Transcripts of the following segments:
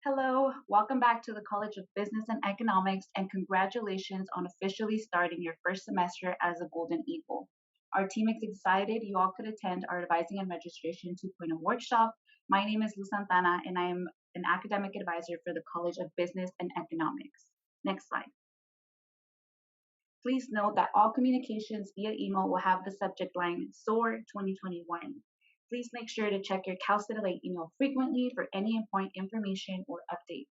Hello, welcome back to the College of Business and Economics, and congratulations on officially starting your first semester as a Golden Eagle. Our team is excited you all could attend our Advising and Registration 2.0 workshop. My name is Luz Santana, and I am an academic advisor for the College of Business and Economics. Next slide. Please note that all communications via email will have the subject line SOAR 2021. Please make sure to check your Caseload email frequently for any important information or updates.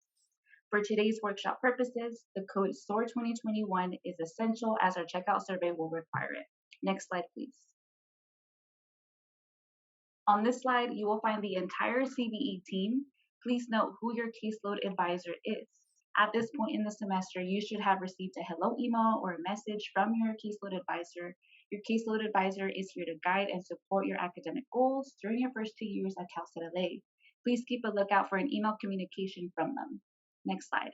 For today's workshop purposes, the code SOAR 2021 is essential as our checkout survey will require it. Next slide, please. On this slide, you will find the entire CBE team. Please note who your caseload advisor is. At this point in the semester, you should have received a hello email or a message from your caseload advisor. Your caseload advisor is here to guide and support your academic goals during your first 2 years at Cal State LA. Please keep a lookout for an email communication from them. Next slide.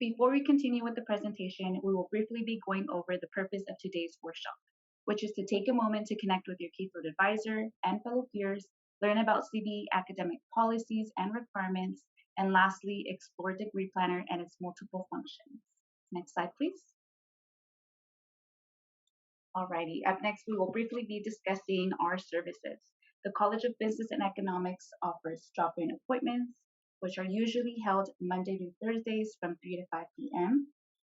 Before we continue with the presentation, we will briefly be going over the purpose of today's workshop, which is to take a moment to connect with your caseload advisor and fellow peers, learn about CBE academic policies and requirements, and lastly, explore Degree Planner and its multiple functions. Next slide, please. Alrighty, up next, we will briefly be discussing our services. The College of Business and Economics offers drop-in appointments, which are usually held Monday to Thursdays from 3 to 5 p.m.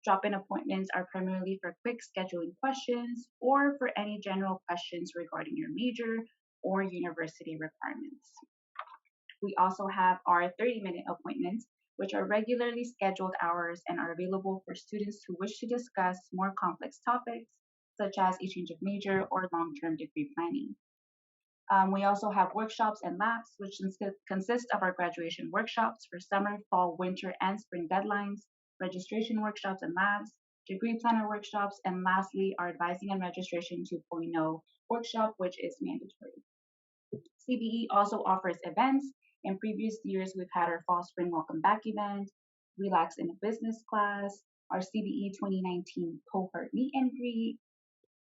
Drop-in appointments are primarily for quick scheduling questions or for any general questions regarding your major or university requirements. We also have our 30-minute appointments, which are regularly scheduled hours and are available for students who wish to discuss more complex topics, such as a change of major or long-term degree planning. We also have workshops and labs, which consist of our graduation workshops for summer, fall, winter, and spring deadlines, registration workshops and labs, degree planner workshops, and lastly, our Advising and Registration 2.0 workshop, which is mandatory. CBE also offers events. In previous years, we've had our Fall Spring Welcome Back event, Relax in a Business class, our CBE 2019 cohort meet and greet,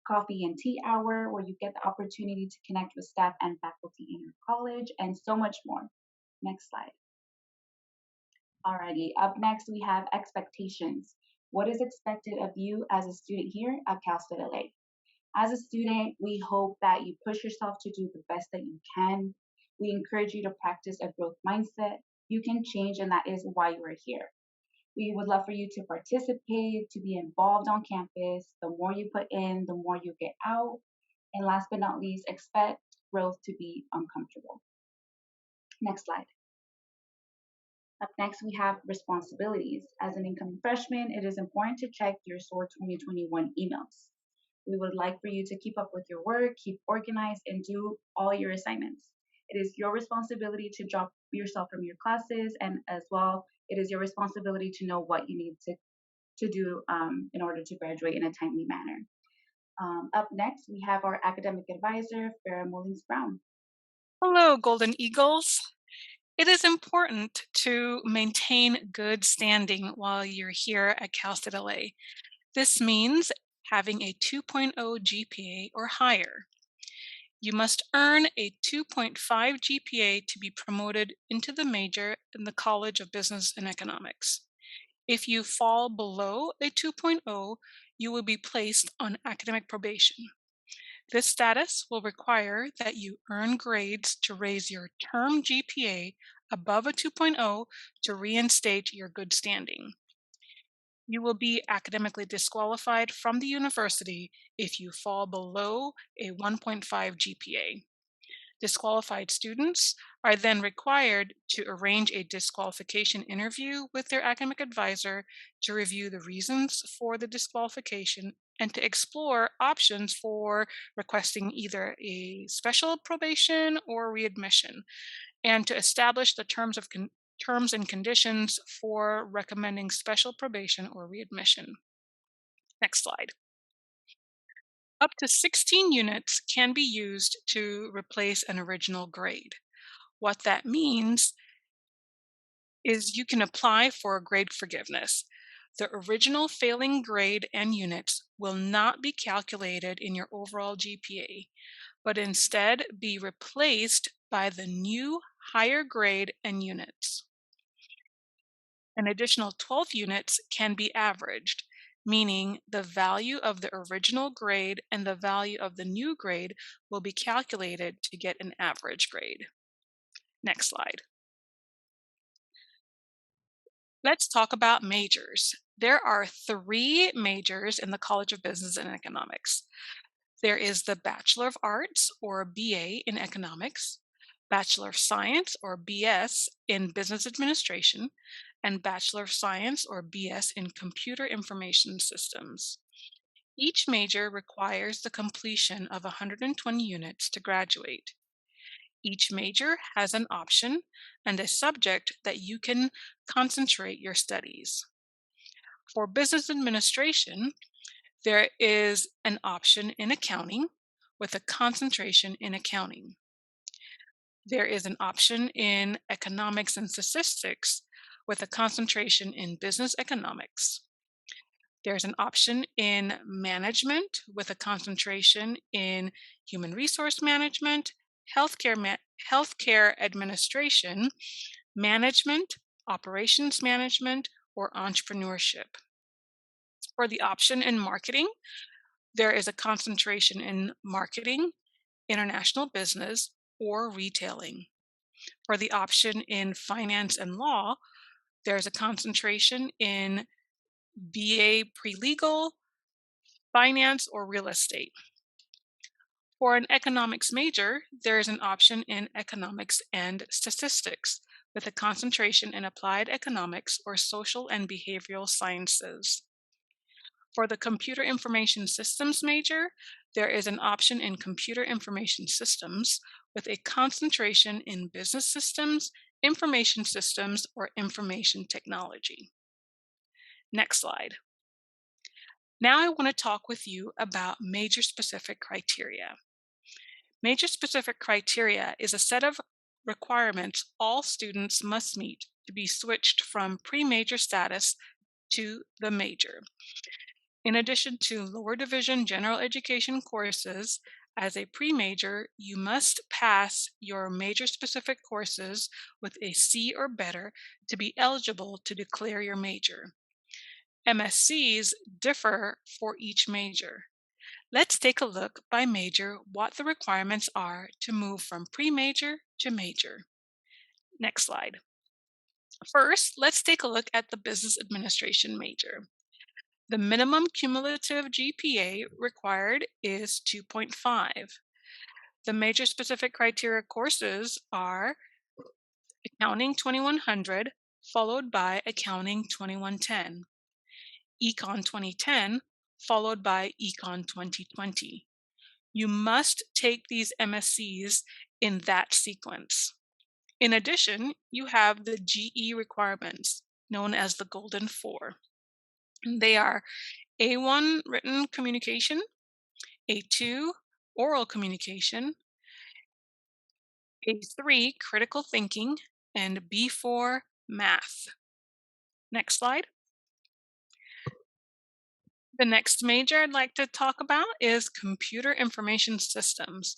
coffee and tea hour, where you get the opportunity to connect with staff and faculty in your college, and so much more. Next slide. Alrighty, up next we have expectations. What is expected of you as a student here at Cal State LA? As a student, we hope that you push yourself to do the best that you can. We encourage you to practice a growth mindset. You can change, and that is why you are here. We would love for you to participate, to be involved on campus. The more you put in, the more you get out. And last but not least, expect growth to be uncomfortable. Next slide. Up next, we have responsibilities. As an incoming freshman, it is important to check your SOAR 2021 emails. We would like for you to keep up with your work, keep organized, and do all your assignments. It is your responsibility to drop yourself from your classes, and as well, it is your responsibility to know what you need to do in order to graduate in a timely manner. Up next, we have our academic advisor, Farah Mullings-Brown. Hello, Golden Eagles. It is important to maintain good standing while you're here at Cal State LA. This means having a 2.0 GPA or higher. You must earn a 2.5 GPA to be promoted into the major in the College of Business and Economics. If you fall below a 2.0, you will be placed on academic probation. This status will require that you earn grades to raise your term GPA above a 2.0 to reinstate your good standing. You will be academically disqualified from the university if you fall below a 1.5 GPA. Disqualified students are then required to arrange a disqualification interview with their academic advisor to review the reasons for the disqualification and to explore options for requesting either a special probation or readmission, and to establish the terms and conditions for recommending special probation or readmission. Next slide. Up to 16 units can be used to replace an original grade. What that means is you can apply for a grade forgiveness. The original failing grade and units will not be calculated in your overall GPA, but instead be replaced by the new higher grade, and units. An additional 12 units can be averaged, meaning the value of the original grade and the value of the new grade will be calculated to get an average grade. Next slide. Let's talk about majors. There are 3 majors in the College of Business and Economics. There is the Bachelor of Arts, or BA, in Economics, Bachelor of Science, or BS, in Business Administration, and Bachelor of Science, or BS, in Computer Information Systems. Each major requires the completion of 120 units to graduate. Each major has an option and a subject that you can concentrate your studies. For business administration, there is an option in accounting with a concentration in accounting. There is an option in economics and statistics with a concentration in business economics. There's an option in management with a concentration in human resource management, healthcare administration, management, operations management, or entrepreneurship. For the option in marketing, there is a concentration in marketing, international business, or retailing. For the option in finance and law, there's a concentration in BA pre-legal, finance, or real estate. For an economics major, there is an option in economics and statistics with a concentration in applied economics or social and behavioral sciences. For the computer information systems major, there is an option in computer information systems with a concentration in business systems, information systems, or information technology. Next slide. Now I want to talk with you about major specific criteria. Major specific criteria is a set of requirements all students must meet to be switched from pre-major status to the major. In addition to lower division general education courses, as a pre-major, you must pass your major specific courses with a C or better to be eligible to declare your major. MSCs differ for each major. Let's take a look by major what the requirements are to move from pre-major to major. Next slide. First, let's take a look at the business administration major. The minimum cumulative GPA required is 2.5. The major specific criteria courses are Accounting 2100, followed by Accounting 2110, Econ 2010, followed by Econ 2020. You must take these MSCs in that sequence. In addition, you have the GE requirements, known as the Golden Four. They are A1 written communication, A2 oral communication, A3 critical thinking, and B4 math. Next slide. The next major I'd like to talk about is computer information systems.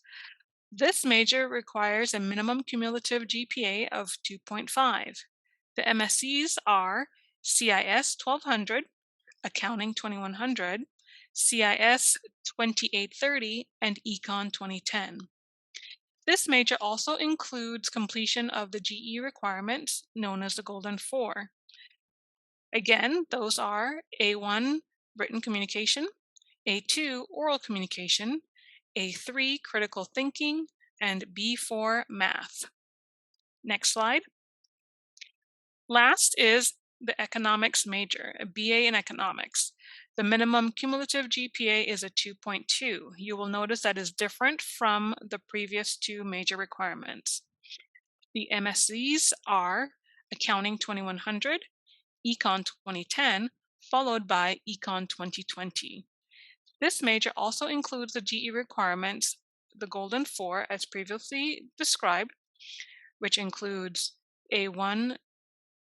This major requires a minimum cumulative GPA of 2.5. The MSCs are CIS 1200, Accounting 2100, CIS 2830, and Econ 2010. This major also includes completion of the GE requirements known as the Golden Four. Again, those are A1 written communication, A2 oral communication, A3 critical thinking, and B4 math. Next slide. Last is the economics major, a BA in economics. The minimum cumulative GPA is a 2.2. You will notice that is different from the previous 2 major requirements. The MSCs are Accounting 2100, Econ 2010, followed by Econ 2020. This major also includes the GE requirements, the Golden Four, as previously described, which includes A1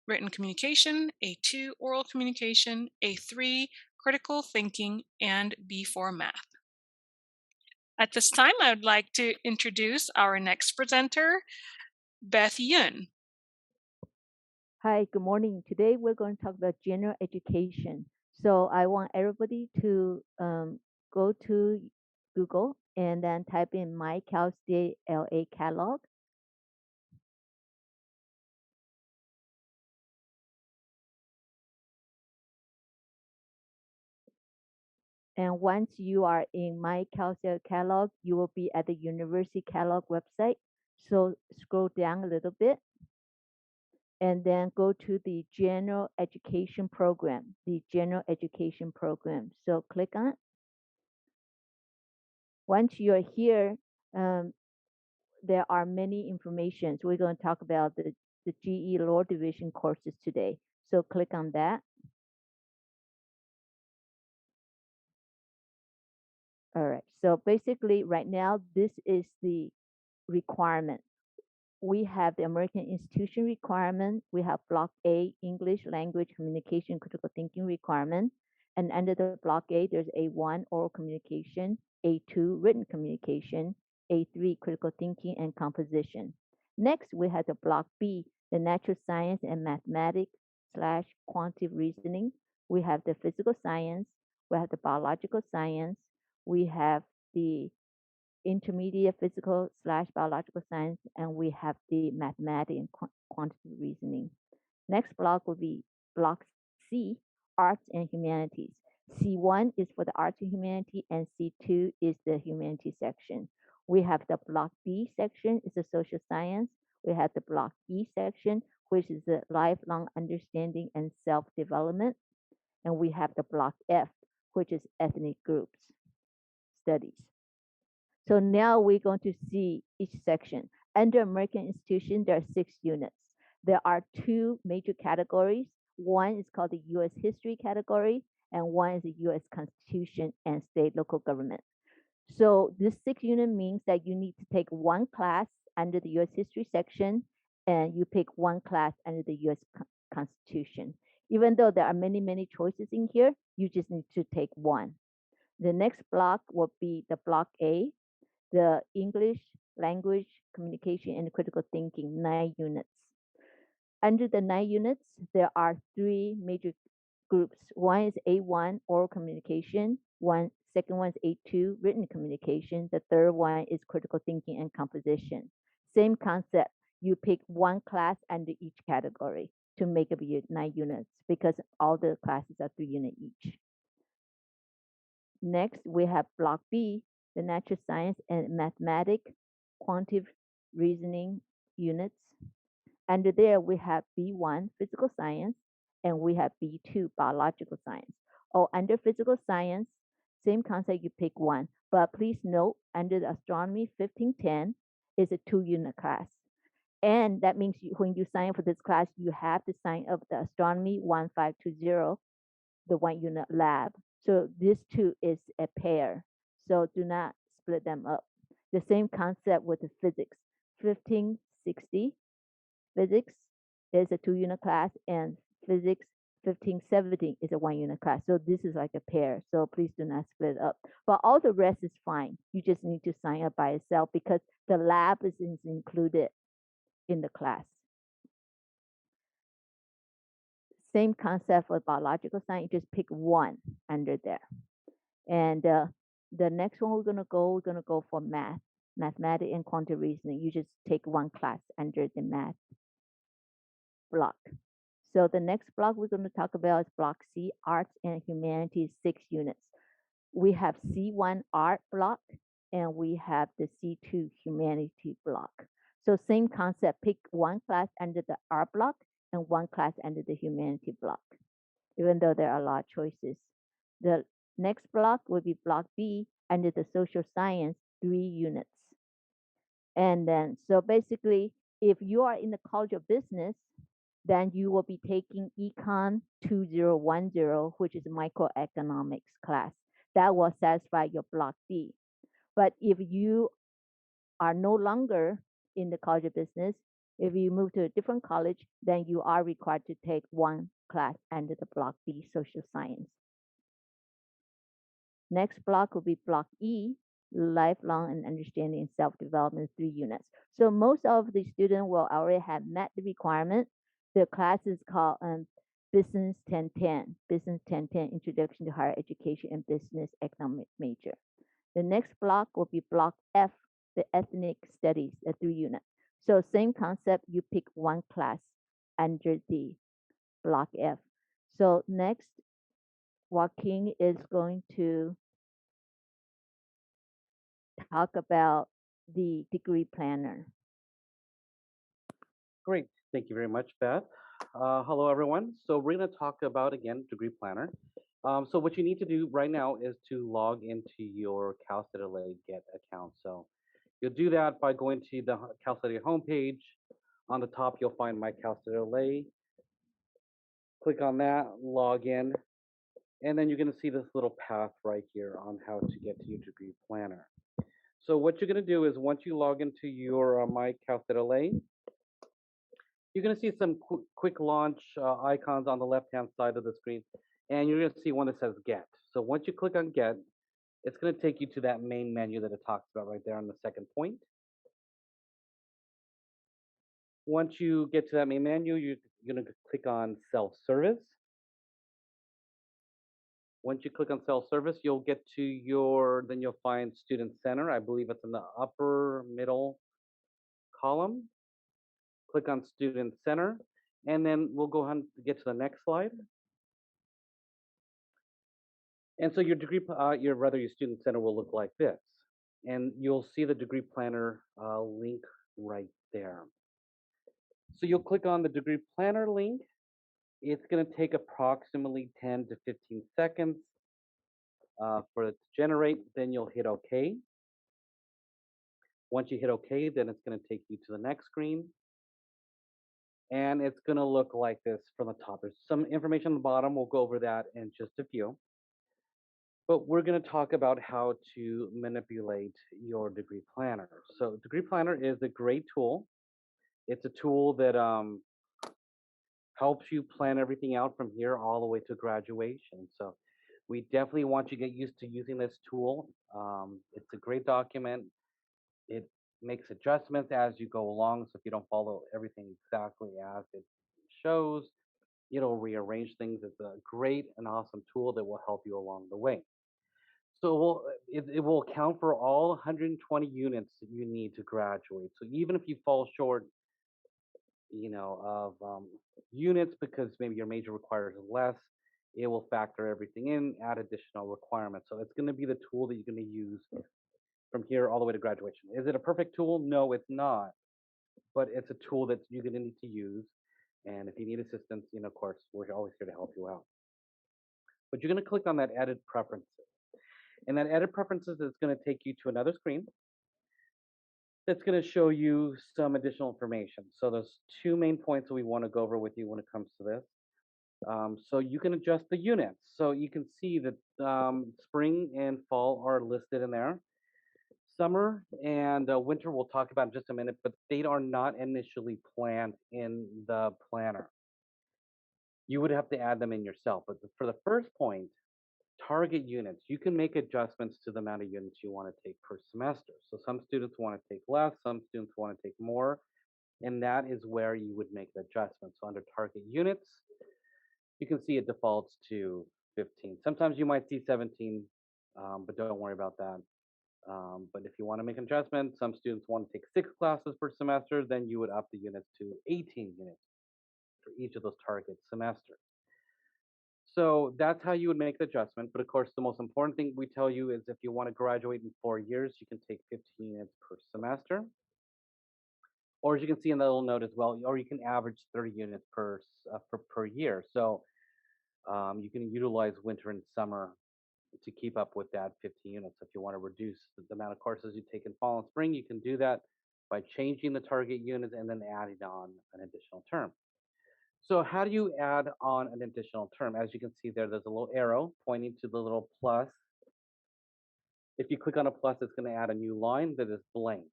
written communication, A2 oral communication, A3 critical thinking, and B4 math. At this time, I would like to introduce our next presenter, Beth Yun. Hi, good morning. Today we're going to talk about general education. So I want everybody to go to Google and then type in My Cal State LA catalog. And once you are in My Cal State catalog, you will be at the university catalog website. So scroll down a little bit and then go to the general education program, the general education program. So click on it. Once you're here, um, there are many informations. We're going to talk about the GE Law Division courses today. So click on that. All right. So basically right now, this is the requirement. We have the American Institution requirement. We have Block A, English, Language, Communication, Critical Thinking requirement. And under the Block A, there's A1, Oral Communication, A2, Written Communication, A3, Critical Thinking and Composition. Next, we have the Block B, the Natural Science and Mathematics slash Quantitative Reasoning. We have the Physical Science. We have the Biological Science. We have the intermediate physical slash biological science, and we have the mathematics and quantitative reasoning. Next block will be block C, arts and humanities. C1 is for the arts and humanity, and C2 is the humanities section. We have the block B section, is the social science. We have the block E section, which is the lifelong understanding and self-development. And we have the block F, which is ethnic groups studies. So now we're going to see each section. Under American Institution, there are 6 units. There are 2 major categories. One is called the U.S. History category, and one is the U.S. Constitution and state local government. So this 6 unit means that you need to take one class under the U.S. History section, and you pick one class under the U.S. Constitution. Even though there are many, many choices in here, you just need to take one. The next block will be the block A, the English, language, communication, and critical thinking, 9 units. Under the 9 units, there are 3 major groups. One is A1, oral communication. Second one is A2, written communication. The third one is critical thinking and composition. Same concept. You pick one class under each category to make up your 9 units because all the classes are 3 units each. Next, we have block B, the natural science and mathematics, quantitative reasoning units. Under there, we have B1, physical science, and we have B2, biological science. Under physical science, same concept, you pick one. But please note, under the astronomy 1510 is a 2-unit class. And that means when you sign up for this class, you have to sign up the astronomy 1520, the 1-unit lab. So this 2 is a pair. So do not split them up. The same concept with the physics. 1560, physics is a 2-unit class, and physics 1570 is a 1-unit class. So this is like a pair. So please do not split up. But all the rest is fine. You just need to sign up by yourself because the lab is included in the class. Same concept for biological science. You just pick one under there. And the next one we're going to go for mathematics and quantitative reasoning. You just take one class under the math block. So the next block we're going to talk about is block C, arts and humanities, 6 units. We have C1 art block, and we have the C2 humanity block. So same concept, pick one class under the art block and one class under the humanity block, even though there are a lot of choices. The next block will be block B under the social science, 3 units. And then, so basically, if you are in the College of Business, then you will be taking Econ 2010, which is microeconomics class. That will satisfy your block B. But if you are no longer in the College of Business, if you move to a different college, then you are required to take one class under the block B, social science. Next block will be block E, lifelong and understanding and self-development 3 units. So most of the students will already have met the requirement. The class is called Business 1010, Business 1010, Introduction to Higher Education and Business Economic Major. The next block will be block F, the Ethnic Studies, the 3 units. So same concept, you pick one class under the block F. So next, Joaquin is going to talk about the degree planner. Great. Thank you very much, Beth. Hello, everyone. So we're going to talk about, again, Degree Planner. So what you need to do right now is to log into your Cal State LA Get account. So you'll do that by going to the Cal State homepage. On the top, you'll find My Cal State LA. Click on that, log in, and then you're going to see this little path right here on how to get to your Degree Planner. So what you're going to do is once you log into your My Cal State LA, you're going to see some quick launch icons on the left-hand side of the screen, and you're going to see one that says Get. So once you click on Get, it's going to take you to that main menu that it talks about right there on the second point. Once you get to that main menu, you're going to click on Self-Service. Once you click on Self-Service, you'll get to then you'll find Student Center. I believe it's in the upper middle column. Click on Student Center, and then we'll go ahead and get to the next slide. And so your your student center will look like this. And you'll see the degree planner link right there. So you'll click on the degree planner link. It's going to take approximately 10 to 15 seconds for it to generate. Then you'll hit OK. Once you hit OK, then it's going to take you to the next screen. And it's going to look like this from the top. There's some information on the bottom. We'll go over that in just a few. But we're going to talk about how to manipulate your degree planner. So degree planner is a great tool. It's a tool that helps you plan everything out from here all the way to graduation. So we definitely want you to get used to using this tool. It's a great document. It makes adjustments as you go along. So if you don't follow everything exactly as it shows, it'll rearrange things. It's a great and awesome tool that will help you along the way. So it will account for all 120 units that you need to graduate. So even if you fall short, of units because maybe your major requires less, it will factor everything in, add additional requirements. So it's going to be the tool that you're going to use from here all the way to graduation. Is it a perfect tool? No, it's not. But it's a tool that you're going to need to use. And if you need assistance, of course, we're always here to help you out. But you're going to click on that Edit Preferences. And that Edit Preferences is going to take you to another screen that's going to show you some additional information. So there's two main points that we want to go over with you when it comes to this. So you can adjust the units. So you can see that spring and fall are listed in there. Summer and winter we'll talk about in just a minute, but they are not initially planned in the planner. You would have to add them in yourself. But for the first point, target units, you can make adjustments to the amount of units you want to take per semester. So some students want to take less, some students want to take more, and that is where you would make the adjustment. So under target units, you can see it defaults to 15. Sometimes you might see 17, but don't worry about that. But if you want to make an adjustment, some students want to take 6 classes per semester, then you would up the units to 18 units for each of those target semesters. So that's how you would make the adjustment. But of course, the most important thing we tell you is if you want to graduate in 4 years, you can take 15 units per semester. Or as you can see in the little note as well, or you can average 30 units per year. So you can utilize winter and summer to keep up with that 15 units. If you want to reduce the amount of courses you take in fall and spring, you can do that by changing the target units and then adding on an additional term. So how do you add on an additional term? As you can see there, there's a little arrow pointing to the little plus. If you click on a plus, it's going to add a new line that is blank.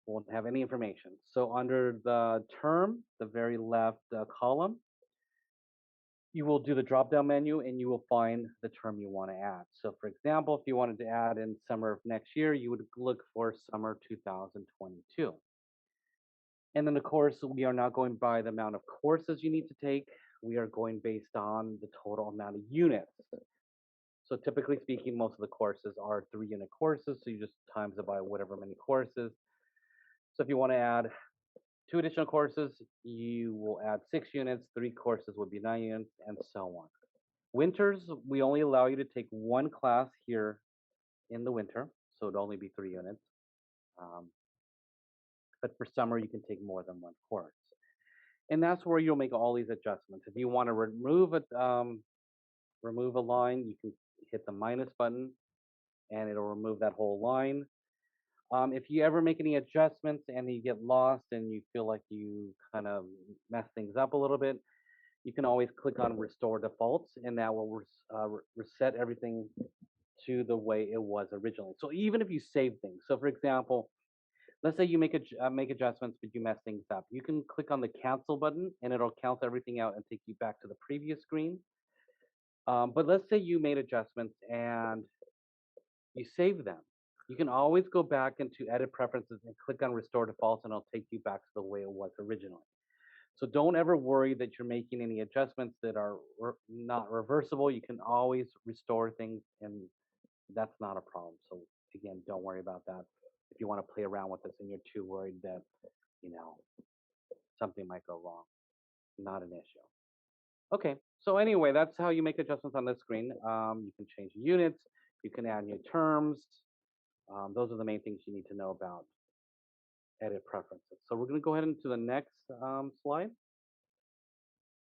Won't have any information. So under the term, the very left column, You will do the drop down menu and you will find the term you want to add. So, for example, if you wanted to add in summer of next year, you would look for summer 2022. And then, of course, we are not going by the amount of courses you need to take. We are going based on the total amount of units. So, typically speaking, most of the courses are 3-unit courses. So, you just times it by whatever many courses. So, if you want to add 2 additional courses, you will add 6 units. 3 courses would be 9 units, and so on. Winters, we only allow you to take 1 class here in the winter, so it'd only be 3 units. Um, but for summer, you can take more than 1 course. And that's where you'll make all these adjustments. If you want to remove a line, you can hit the minus button, and it'll remove that whole line. If you ever make any adjustments and you get lost and you feel like you kind of mess things up a little bit, you can always click on Restore Defaults, and that will reset everything to the way it was originally. So even if you save things, so for example, let's say you make adjustments, but you mess things up, you can click on the Cancel button, and it'll cancel everything out and take you back to the previous screen. But let's say you made adjustments and you save them. You can always go back into Edit Preferences and click on Restore Defaults, and it'll take you back to the way it was originally. So don't ever worry that you're making any adjustments that are not reversible. You can always restore things, and that's not a problem. So again, don't worry about that. If you want to play around with this and you're too worried that, you know, something might go wrong, not an issue. Okay, so anyway, that's how you make adjustments on this screen. You can change units, you can add new terms. Those are the main things you need to know about edit preferences. So we're going to go ahead into the next slide.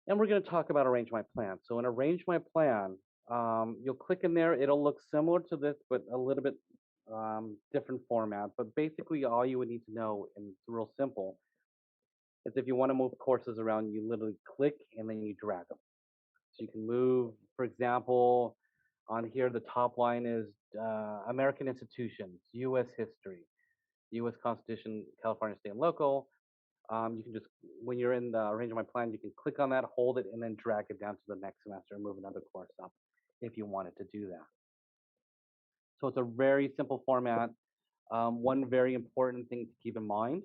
And we're going to talk about Arrange My Plan. So in Arrange My Plan, you'll click in there. It'll look similar to this, but a little bit different format. But basically, all you would need to know, and it's real simple, is if you want to move courses around, you literally click and then you drag them. So you can move, for example, on here, the top line is American institutions, U.S. history, U.S. Constitution, California state and local. You can just, when you're in the Arrange My Plan, you can click on that, hold it, and then drag it down to the next semester and move another course up if you wanted to do that. So it's a very simple format. One very important thing to keep in mind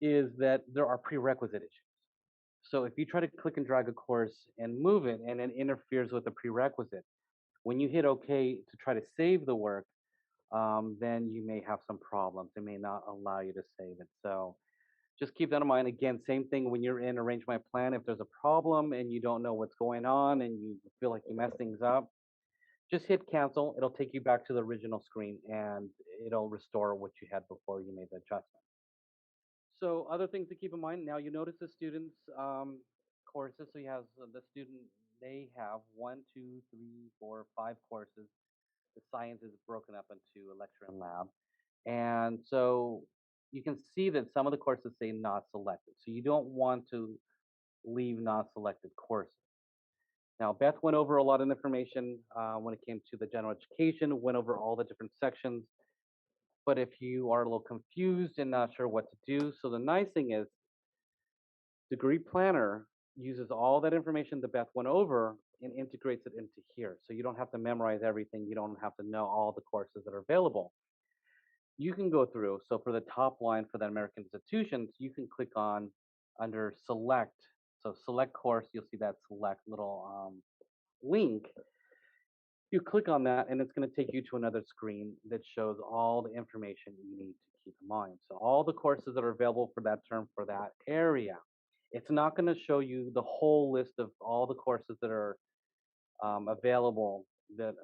is that there are prerequisite issues. So if you try to click and drag a course and move it and it interferes with the prerequisite, when you hit OK to try to save the work, then you may have some problems. It may not allow you to save it. So just keep that in mind. Again, same thing when you're in Arrange My Plan. If there's a problem and you don't know what's going on and you feel like you messed things up, just hit cancel. It'll take you back to the original screen and it'll restore what you had before you made the adjustment. So other things to keep in mind. Now you notice the students' courses. So you have the student, they have 1, 2, 3, 4, 5 courses. The science is broken up into a lecture and lab. And so you can see that some of the courses say not selected. So you don't want to leave not selected courses. Now, Beth went over a lot of information when it came to the general education, went over all the different sections. But if you are a little confused and not sure what to do, so the nice thing is Degree Planner uses all that information that Beth went over and integrates it into here. So you don't have to memorize everything. You don't have to know all the courses that are available. You can go through. So for the top line for the American institutions, you can click on under select. So select course, you'll see that select little link. You click on that and it's going to take you to another screen that shows all the information you need to keep in mind. So all the courses that are available for that term for that area. It's not going to show you the whole list of all the courses that are available that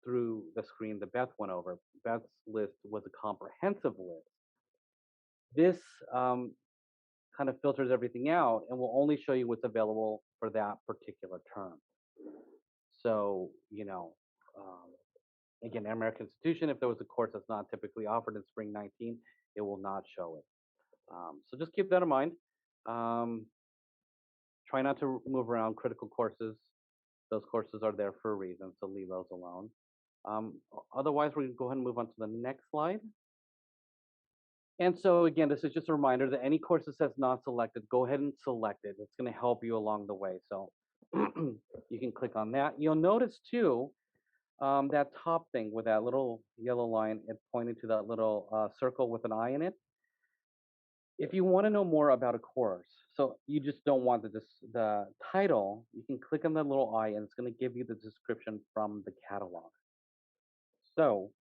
through the screen that Beth went over. Beth's list was a comprehensive list. This kind of filters everything out and will only show you what's available for that particular term. So, you know, again, American Institution, if there was a course that's not typically offered in spring 19, it will not show it. So just keep that in mind. Try not to move around critical courses. Those courses are there for a reason, so leave those alone. Otherwise, we're going to go ahead and move on to the next slide. And so again, this is just a reminder that any course that says not selected, go ahead and select it. It's going to help you along the way. So You can click on that. You'll notice too that top thing with that little yellow line, it pointed to that little circle with an eye in it. If you want to know more about a course, so you just don't want the title, you can click on the little eye and it's going to give you the description from the catalog. So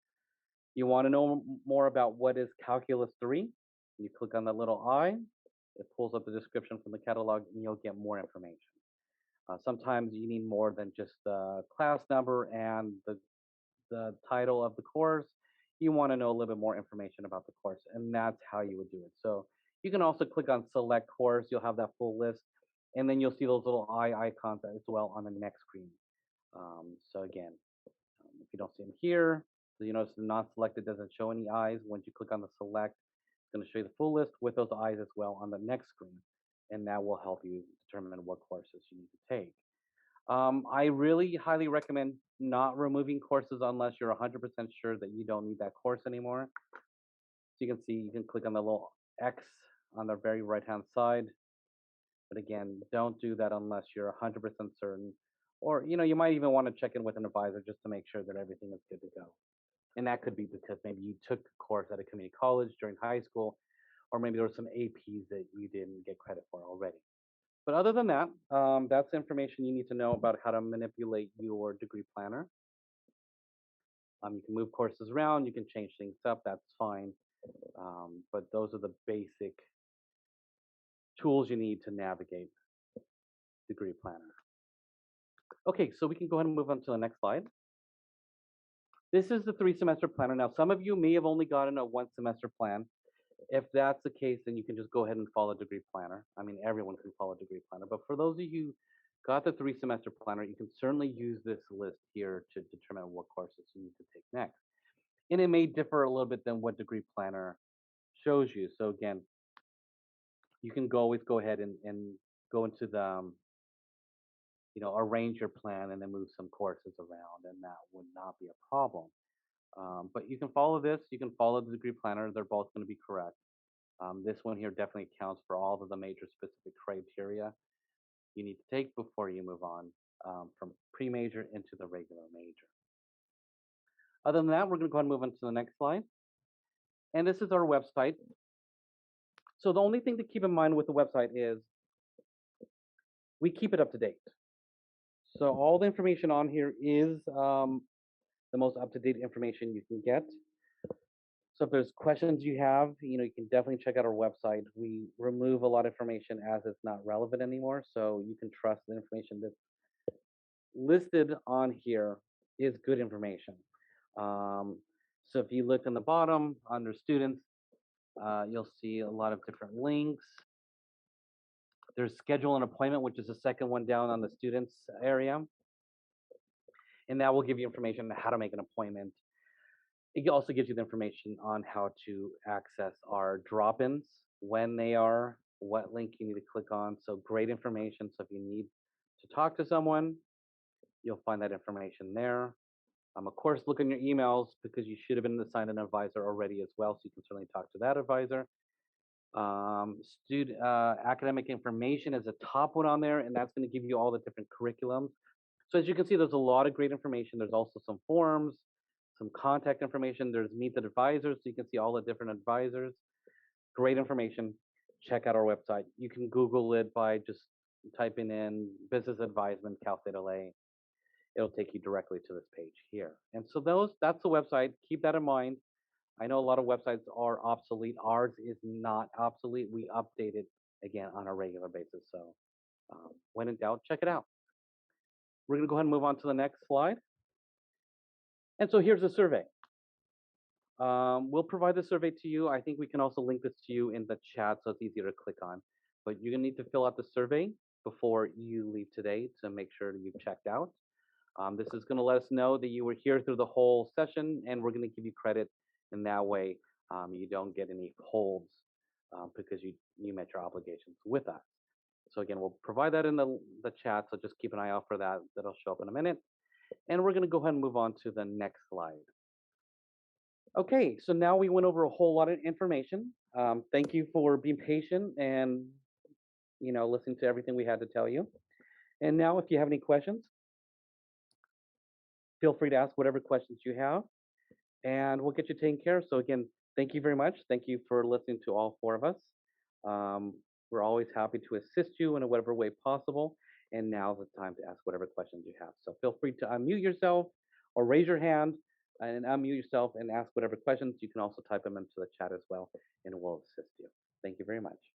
you want to know more about what is Calculus 3? You click on the little eye, it pulls up the description from the catalog and you'll get more information. Sometimes you need more than just the class number and the title of the course. You want to know a little bit more information about the course, and that's how you would do it. So you can also click on select course. You'll have that full list, and then you'll see those little eye icons as well on the next screen. So again, if you don't see them here, so you notice the non-selected doesn't show any eyes. Once you click on the select, it's going to show you the full list with those eyes as well on the next screen, and that will help you determine what courses you need to take. I really highly recommend not removing courses unless you're 100% sure that you don't need that course anymore. So you can see, you can click on the little X on the very right-hand side. But again, don't do that unless you're 100% certain. Or, you might even want to check in with an advisor just to make sure that everything is good to go. And that could be because maybe you took a course at a community college during high school, or maybe there were some APs that you didn't get credit for already. But other than that, that's information you need to know about how to manipulate your degree planner. You can move courses around, you can change things up, that's fine. But those are the basic tools you need to navigate degree planner. Okay, so we can go ahead and move on to the next slide. This is the 3-semester planner. Now, some of you may have only gotten a 1-semester plan. If that's the case, then you can just go ahead and follow degree planner. I mean, everyone can follow degree planner. But for those of you who got the 3-semester planner, you can certainly use this list here to determine what courses you need to take next. And it may differ a little bit than what degree planner shows you. So again, you can always go ahead and go into the, arrange your plan and then move some courses around, and that would not be a problem. But you can follow this, you can follow the degree planner, they're both going to be correct. This one here definitely accounts for all of the major specific criteria you need to take before you move on from pre-major into the regular major. Other than that, we're going to go ahead and move on to the next slide. And this is our website. So the only thing to keep in mind with the website is we keep it up to date. So all the information on here is the most up-to-date information you can get. So if there's questions you have, you can definitely check out our website. We remove a lot of information as it's not relevant anymore, so you can trust the information that's listed on here is good information. So if you look in the bottom under students, you'll see a lot of different links. There's schedule an appointment, which is the second one down on the students area. And that will give you information on how to make an appointment. It also gives you the information on how to access our drop-ins, when they are, what link you need to click on. So great information. So if you need to talk to someone, you'll find that information there. Of course, look in your emails because you should have been assigned an advisor already as well. So you can certainly talk to that advisor. Academic information is a top one on there, and that's going to give you all the different curriculums. So as you can see, there's a lot of great information. There's also some forms, some contact information. There's meet the advisors, so you can see all the different advisors. Great information. Check out our website. You can Google it by just typing in business advisement Cal State LA. It'll take you directly to this page here. And so that's the website. Keep that in mind. I know a lot of websites are obsolete. Ours is not obsolete. We update it again on a regular basis. So when in doubt, check it out. We're going to go ahead and move on to the next slide. And so here's the survey. We'll provide the survey to you. I think we can also link this to you in the chat so it's easier to click on. But you're going to need to fill out the survey before you leave today to make sure that you've checked out. This is going to let us know that you were here through the whole session, and we're going to give you credit in that way. You don't get any holds because you met your obligations with us. So again, we'll provide that in the chat, so just keep an eye out for that. That'll show up in a minute. And we're going to go ahead and move on to the next slide. Okay, so now we went over a whole lot of information. Thank you for being patient and listening to everything we had to tell you. And now, if you have any questions, feel free to ask whatever questions you have, and we'll get you taken care of. So again, thank you very much. Thank you for listening to all four of us. Um, we're always happy to assist you in whatever way possible. And now's the time to ask whatever questions you have. So feel free to unmute yourself or raise your hand and unmute yourself and ask whatever questions. You can also type them into the chat as well, and we'll assist you. Thank you very much.